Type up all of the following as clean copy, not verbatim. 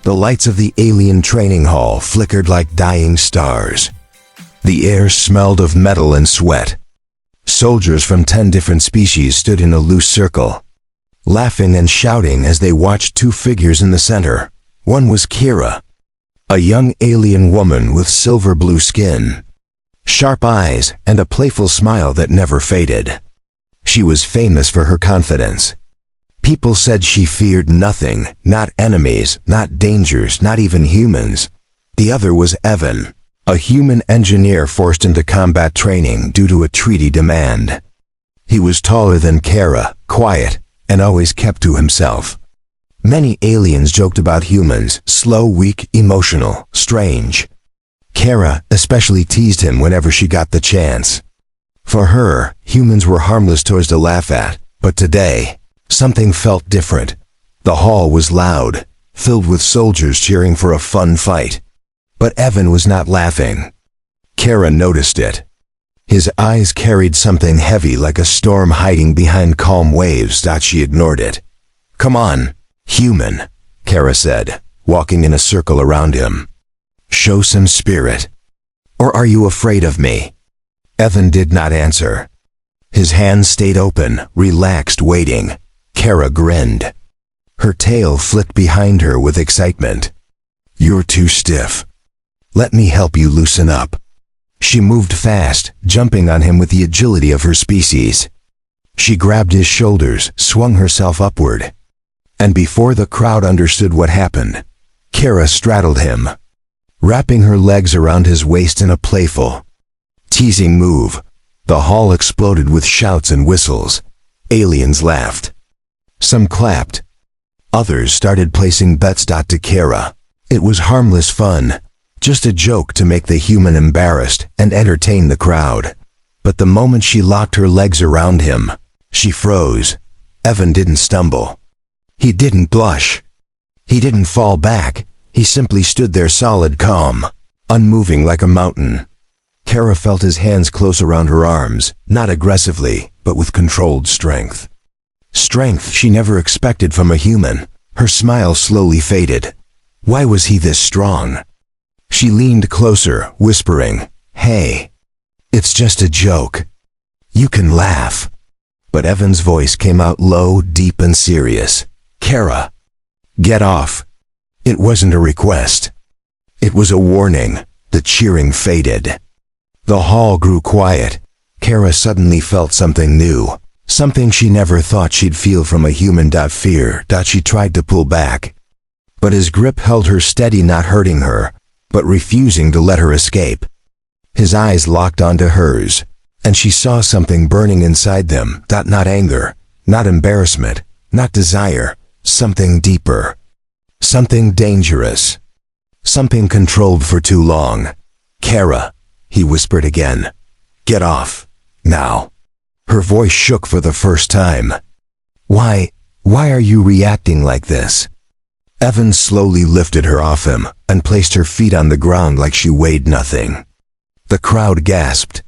The lights of the alien training hall flickered like dying stars. The air smelled of metal and sweat. Soldiers from 10 different species stood in a loose circle, laughing and shouting as they watched two figures in the center. One was Kira, a young alien woman with silver blue skin, sharp eyes, and a playful smile that never faded. She was famous for her confidence. People said she feared nothing, not enemies, not dangers, not even humans. The other was Evan, a human engineer forced into combat training due to a treaty demand. He was taller than Kara, quiet, and always kept to himself. Many aliens joked about humans, slow, weak, emotional, strange. Kara especially teased him whenever she got the chance. For her, humans were harmless toys to laugh at, but today, something felt different. The hall was loud, filled with soldiers cheering for a fun fight. But Evan was not laughing. Kara noticed it. His eyes carried something heavy like a storm hiding behind calm waves. She ignored it. "Come on, human," Kara said, walking in a circle around him. "Show some spirit. Or are you afraid of me?" Evan did not answer. His hands stayed open, relaxed, waiting. Kara grinned. Her tail flicked behind her with excitement. "You're too stiff. Let me help you loosen up." She moved fast, jumping on him with the agility of her species. She grabbed his shoulders, swung herself upward. And before the crowd understood what happened, Kara straddled him, wrapping her legs around his waist in a playful, teasing move. The hall exploded with shouts and whistles. Aliens laughed. Some clapped. Others started placing bets. To Kara, it was harmless fun, just a joke to make the human embarrassed and entertain the crowd. But the moment she locked her legs around him, she froze. Evan didn't stumble. He didn't blush. He didn't fall back. He simply stood there solid, calm, unmoving like a mountain. Kara felt his hands close around her arms, not aggressively, but with controlled strength. Strength she never expected from a human. Her smile slowly faded. Why was he this strong? She leaned closer, whispering, "Hey, it's just a joke. You can laugh." But Evan's voice came out low, deep, and serious. "Kara, get off." It wasn't a request. It was a warning. The cheering faded. The hall grew quiet. Kara suddenly felt something new, something she never thought she'd feel from a human. Fear. She tried to pull back, but his grip held her steady, not hurting her, but refusing to let her escape. His eyes locked onto hers, and she saw something burning inside them. Not anger, not embarrassment, not desire, something deeper, something dangerous, something controlled for too long. "Kara," he whispered again, "get off, now." Her voice shook for the first time. Why are you reacting like this?" Evan slowly lifted her off him and placed her feet on the ground like she weighed nothing. The crowd gasped.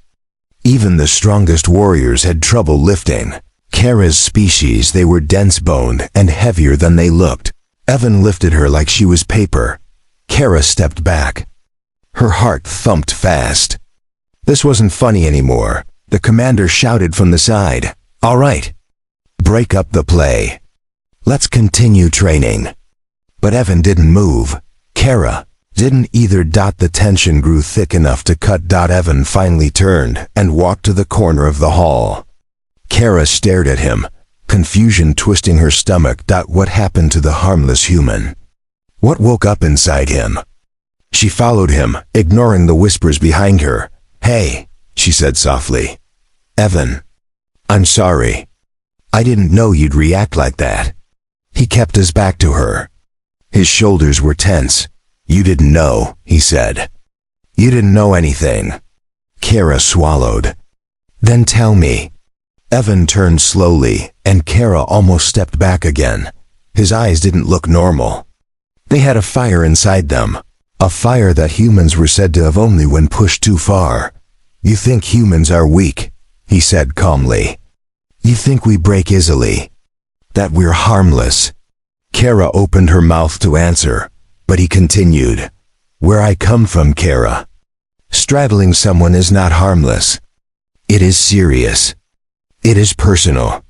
Even the strongest warriors had trouble lifting. Kara's species, they were dense-boned and heavier than they looked. Evan lifted her like she was paper. Kara stepped back. Her heart thumped fast. This wasn't funny anymore. The commander shouted from the side, "All right, break up the play. Let's continue training." But Evan didn't move. Kara didn't either. The tension grew thick enough to cut. Evan finally turned and walked to the corner of the hall. Kara stared at him, confusion twisting her stomach. What happened to the harmless human? What woke up inside him? She followed him, ignoring the whispers behind her. "Hey," she said softly. "Evan, I'm sorry. I didn't know you'd react like that." He kept his back to her. His shoulders were tense. "You didn't know," he said. "You didn't know anything." Kara swallowed. "Then tell me." Evan turned slowly, and Kara almost stepped back again. His eyes didn't look normal. They had a fire inside them, a fire that humans were said to have only when pushed too far. "You think humans are weak," he said calmly. "You think we break easily, that we're harmless." Kara opened her mouth to answer, But he continued, "Where I come from, Kara, straddling someone is not harmless. It is serious. It is personal.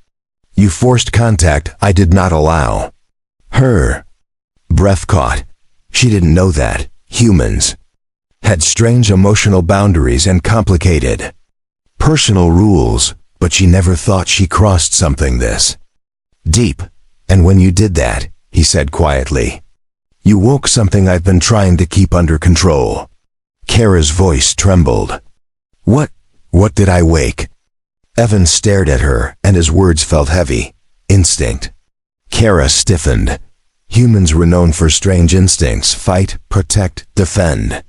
You forced contact I did not allow." Her breath caught. She didn't know that humans had strange emotional boundaries and complicated personal rules, but she never thought she crossed something this deep. "And when you did that," he said quietly, "you woke something I've been trying to keep under control." Kara's voice trembled. What did I wake?" Evan stared at her, and his words felt heavy. "Instinct." Kara stiffened. Humans were known for strange instincts: fight, protect, defend.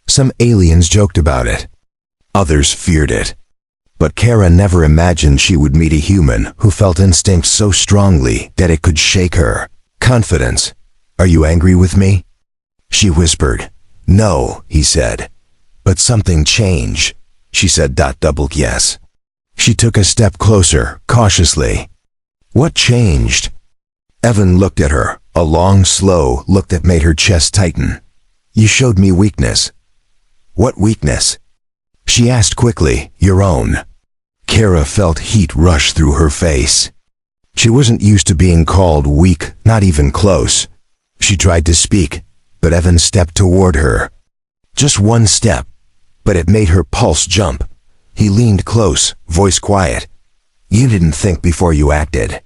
Some aliens joked about it. Others feared it. But Kara never imagined she would meet a human who felt instincts so strongly that it could shake her confidence. "Are you angry with me?" she whispered. "No," he said. "But something changed," she said. Double yes. She took a step closer, cautiously. "What changed?" Evan looked at her, a long, slow look that made her chest tighten. "You showed me weakness." "What weakness?" she asked quickly. "Your own." Kara felt heat rush through her face. She wasn't used to being called weak, not even close. She tried to speak, but Evan stepped toward her. Just one step, but it made her pulse jump. He leaned close, voice quiet. "You didn't think before you acted.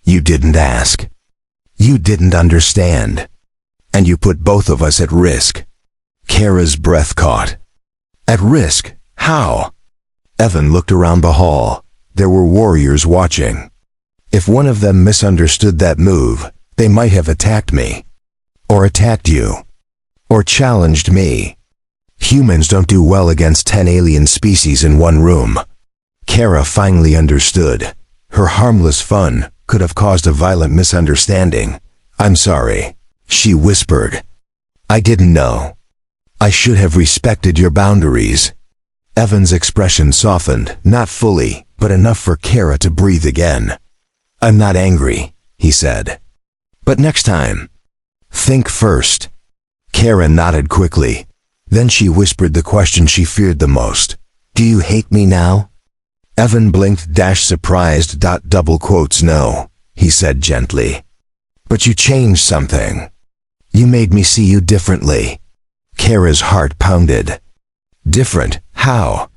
You didn't ask. You didn't understand. And you put both of us at risk." Kara's breath caught. "At risk? How?" Evan looked around the hall. There were warriors watching. If one of them misunderstood that move, they might have attacked me. Or attacked you. Or challenged me. Humans don't do well against 10 alien species in one room. Kara finally understood. Her harmless fun could have caused a violent misunderstanding. "I'm sorry," she whispered. "I didn't know. I should have respected your boundaries." Evan's expression softened, not fully, but enough for Kara to breathe again. "I'm not angry," he said. "But next time, think first." Kara nodded quickly. Then she whispered the question she feared the most. "Do you hate me now?" Evan blinked, surprised. Double quotes, "No," he said gently. "But you changed something. You made me see you differently." Kara's heart pounded. "Different? How?"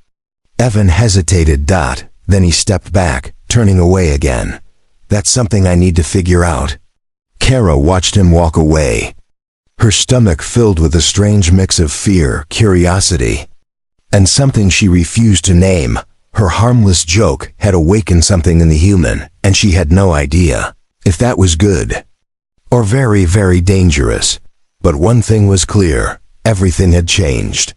Evan hesitated. Then he stepped back, turning away again. "That's something I need to figure out." Kara watched him walk away. Her stomach filled with a strange mix of fear, curiosity, and something she refused to name. Her harmless joke had awakened something in the human, and she had no idea if that was good or very, very dangerous. But one thing was clear: everything had changed.